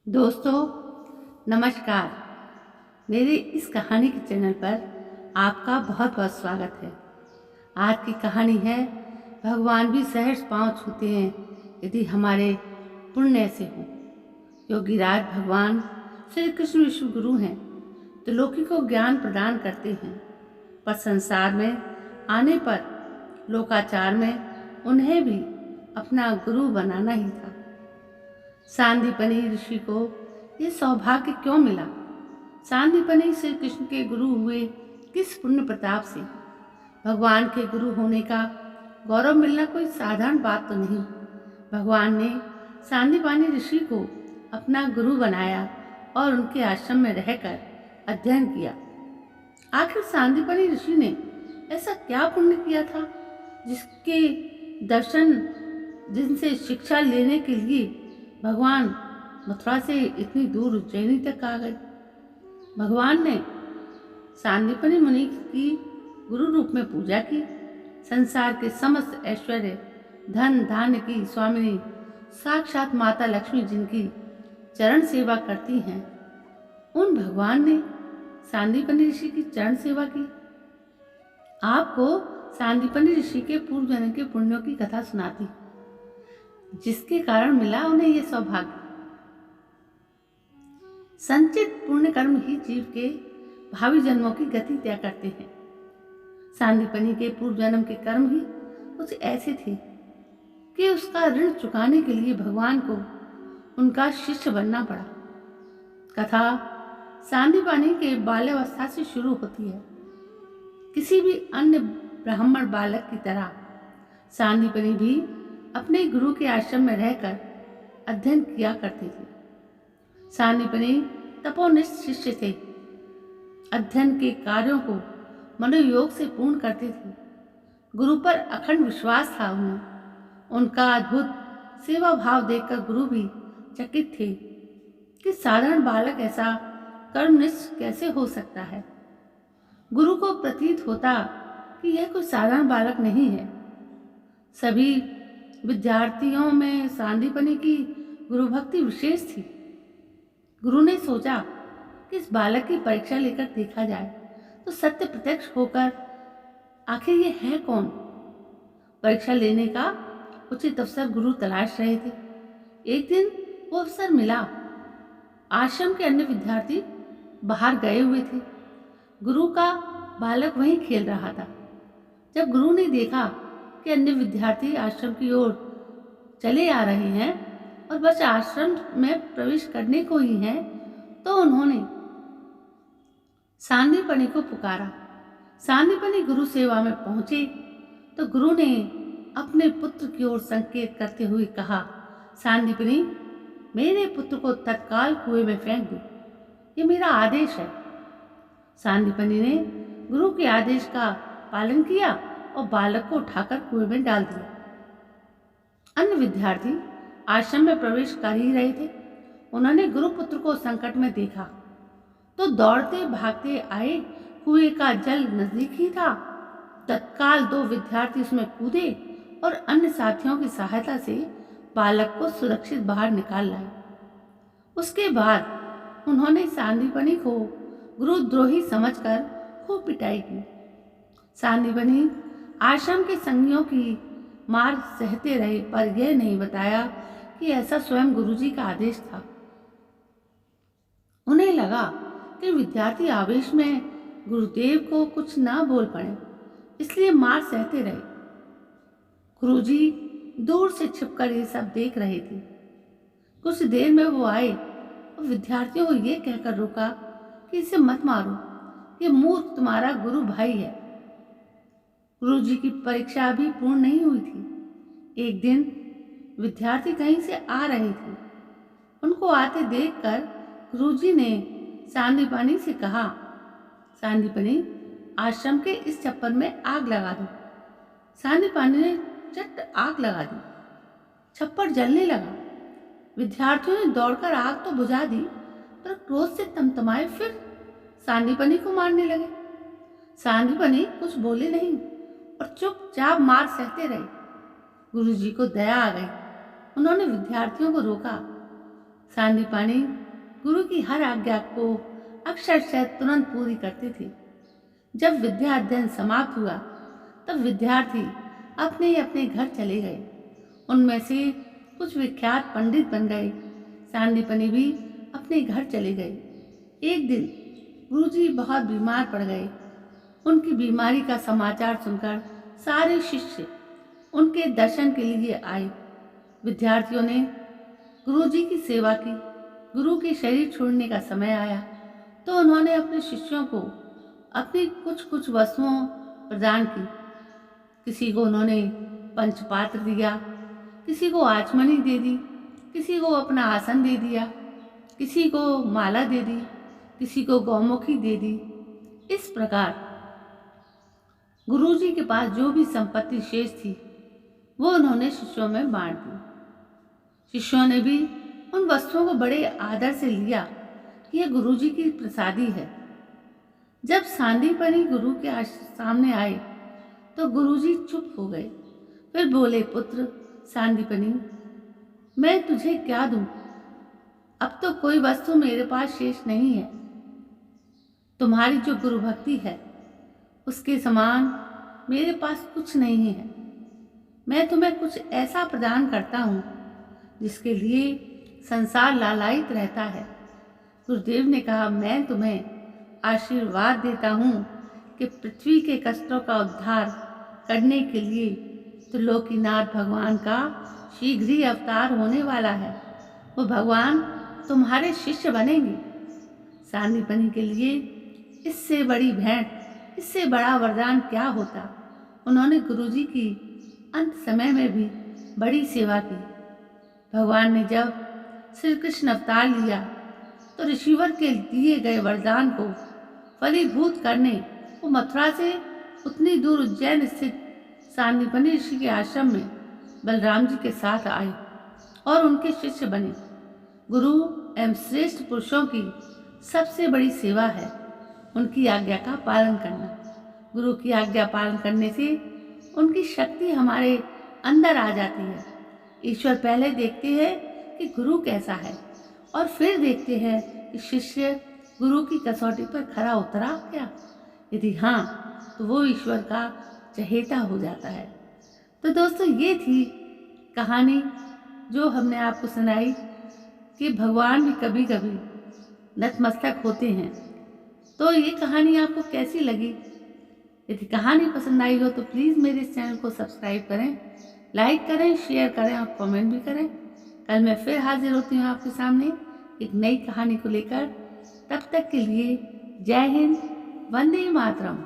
दोस्तों नमस्कार। मेरे इस कहानी के चैनल पर आपका बहुत बहुत स्वागत है। आज की कहानी है भगवान भी सहर्ष पांव छूते हैं यदि हमारे पुण्य ऐसे हों। योगीराज भगवान श्री कृष्ण विश्व गुरु हैं, तो लोकी को ज्ञान प्रदान करते हैं, पर संसार में आने पर लोकाचार में उन्हें भी अपना गुरु बनाना ही था। सांदीपनि ऋषि को ये सौभाग्य क्यों मिला? सांदीपनि श्री कृष्ण के गुरु हुए किस पुण्य प्रताप से? भगवान के गुरु होने का गौरव मिलना कोई साधारण बात तो नहीं। भगवान ने सांदीपनि ऋषि को अपना गुरु बनाया और उनके आश्रम में रहकर अध्ययन किया। आखिर सांदीपनि ऋषि ने ऐसा क्या पुण्य किया था जिसके दर्शन जिनसे शिक्षा लेने के लिए भगवान मथुरा से इतनी दूर उज्जैनी तक आ गए? भगवान ने सांदीपनि मुनि की गुरु रूप में पूजा की। संसार के समस्त ऐश्वर्य धन धान्य की स्वामिनी साक्षात माता लक्ष्मी जिनकी चरण सेवा करती हैं, उन भगवान ने सांदीपनि ऋषि की चरण सेवा की। आपको सांदीपनि ऋषि के पूर्व जन्म के पुण्यों की कथा सुनाती, जिसके कारण मिला उन्हें यह सौभाग्य। संचित पुण्य कर्म ही जीव के भावी जन्मों की गति तय करते हैं। सांदीपनि के पूर्व जन्म के कर्म ही कुछ ऐसे थे कि उसका ऋण चुकाने के लिए भगवान को उनका शिष्य बनना पड़ा। कथा सांदीपनि के बाल्यावस्था से शुरू होती है। किसी भी अन्य ब्राह्मण बालक की तरह सांदीपनि भी अपने गुरु के आश्रम में रहकर अध्ययन किया करते थे। सांदीपनि तपोनिष्ठ शिष्य थे। अध्ययन के कार्यों को मनोयोग से पूर्ण करते थे। गुरु पर अखंड विश्वास था उन्हें। उनका अद्भुत सेवा भाव देखकर गुरु भी चकित थे कि साधारण बालक ऐसा कर्मनिष्ठ कैसे हो सकता है। गुरु को प्रतीत होता कि यह कोई साधारण बालक नहीं है। सभी विद्यार्थियों में सांदीपनि की गुरु भक्ति विशेष थी। गुरु ने सोचा कि इस बालक की परीक्षा लेकर देखा जाए तो सत्य प्रत्यक्ष होकर आखिर ये है कौन। परीक्षा लेने का उचित अवसर गुरु तलाश रहे थे। एक दिन वो अवसर मिला। आश्रम के अन्य विद्यार्थी बाहर गए हुए थे। गुरु का बालक वहीं खेल रहा था। जब गुरु ने देखा कि अन्य विद्यार्थी आश्रम की ओर चले आ रहे हैं और बस आश्रम में प्रवेश करने को ही है, तो उन्होंने सांदीपनि को पुकारा। सांदीपनि गुरु सेवा में पहुंचे तो गुरु ने अपने पुत्र की ओर संकेत करते हुए कहा, सांदीपनि, मेरे पुत्र को तत्काल कुएं में फेंक दो, ये मेरा आदेश है। सांदीपनि ने गुरु के आदेश का पालन किया और बालक को उठाकर कुएं में डाल दिया। अन्य विद्यार्थी आश्रम में प्रवेश कर ही रहे थे। उन्होंने गुरुपुत्र को संकट में देखा तो दौड़ते भागते आए। कुएं का जल नजदीक ही था। तत्काल दो विद्यार्थी उसमें कूदे और अन्य साथियों की सहायता से बालक को सुरक्षित बाहर निकाल लाए। उसके बाद उन्होंने सांदीपनि को गुरुद्रोही समझकर खूब पिटाई की। सांदीपनि आश्रम के संगियों की मार सहते रहे, पर यह नहीं बताया कि ऐसा स्वयं गुरुजी का आदेश था। उन्हें लगा कि विद्यार्थी आवेश में गुरुदेव को कुछ ना बोल पड़े, इसलिए मार सहते रहे। गुरुजी दूर से छिपकर ये सब देख रहे थे। कुछ देर में वो आए और विद्यार्थियों को ये कहकर रोका कि इसे मत मारो, ये मूर्ख तुम्हारा गुरु भाई है। गुरुजी की परीक्षा अभी पूर्ण नहीं हुई थी। एक दिन विद्यार्थी कहीं से आ रहे थे। उनको आते देखकर गुरुजी ने सांदीपनि से कहा, सांदीपनि, आश्रम के इस छप्पर में आग लगा दो। सांदीपनि ने चट आग लगा दी। छप्पर जलने लगा। विद्यार्थियों ने दौड़कर आग तो बुझा दी, पर क्रोध से तमतमाए फिर सांदीपनि को मारने लगे। सांदीपनि कुछ बोले नहीं और चुपचाप मार सहते रहे। गुरुजी को दया आ गई। उन्होंने विद्यार्थियों को रोका। सांदीपनी गुरु की हर आज्ञा को अक्षरशः तुरंत पूरी करते थे। जब विद्या अध्ययन समाप्त हुआ तब विद्यार्थी अपने अपने घर चले गए। उनमें से कुछ विख्यात पंडित बन गए। सांदीपनी भी अपने घर चले गए। एक दिन गुरुजी बहुत बीमार पड़ गए। उनकी बीमारी का समाचार सुनकर सारे शिष्य उनके दर्शन के लिए आए। विद्यार्थियों ने गुरुजी की सेवा की। गुरु के शरीर छोड़ने का समय आया तो उन्होंने अपने शिष्यों को अपनी कुछ कुछ वस्तुओं प्रदान की। किसी को उन्होंने पंचपात्र दिया, किसी को आचमनी दे दी, किसी को अपना आसन दे दिया, किसी को माला दे दी, किसी को गौमुखी दे दी। इस प्रकार गुरुजी के पास जो भी संपत्ति शेष थी वो उन्होंने शिष्यों में बांट दी। शिष्यों ने भी उन वस्तुओं को बड़े आदर से लिया कि यह गुरुजी की प्रसादी है। जब सांदीपनी गुरु के सामने आए तो गुरुजी चुप हो गए। फिर बोले, पुत्र सांदीपनी, मैं तुझे क्या दूं? अब तो कोई वस्तु मेरे पास शेष नहीं है। तुम्हारी जो गुरु भक्ति है उसके समान मेरे पास कुछ नहीं है। मैं तुम्हें कुछ ऐसा प्रदान करता हूँ जिसके लिए संसार लालायित रहता है। गुरुदेव ने कहा, मैं तुम्हें आशीर्वाद देता हूँ कि पृथ्वी के कष्टों का उद्धार करने के लिए त्रिलोकीनाथ भगवान का शीघ्र ही अवतार होने वाला है। वो भगवान तुम्हारे शिष्य बनेंगे। सांदीपनी के लिए इससे बड़ी भेंट, इससे बड़ा वरदान क्या होता। उन्होंने गुरुजी की अंत समय में भी बड़ी सेवा की। भगवान ने जब श्री कृष्ण अवतार लिया तो ऋषिवर के दिए गए वरदान को फलीभूत करने वो मथुरा से उतनी दूर उज्जैन स्थित सांदीपनी ऋषि के आश्रम में बलराम जी के साथ आए और उनके शिष्य बने। गुरु एवं श्रेष्ठ पुरुषों की सबसे बड़ी सेवा है उनकी आज्ञा का पालन करना। गुरु की आज्ञा पालन करने से उनकी शक्ति हमारे अंदर आ जाती है। ईश्वर पहले देखते हैं कि गुरु कैसा है और फिर देखते हैं कि शिष्य गुरु की कसौटी पर खरा उतरा क्या। यदि हाँ तो वो ईश्वर का चहेता हो जाता है। तो दोस्तों, ये थी कहानी जो हमने आपको सुनाई कि भगवान भी कभी कभी नतमस्तक होते हैं। तो ये कहानी आपको कैसी लगी? यदि कहानी पसंद आई हो तो प्लीज़ मेरे इस चैनल को सब्सक्राइब करें, लाइक करें, शेयर करें और कमेंट भी करें। कल मैं फिर हाजिर होती हूँ आपके सामने एक नई कहानी को लेकर। तब तक के लिए जय हिंद, वंदे मातरम।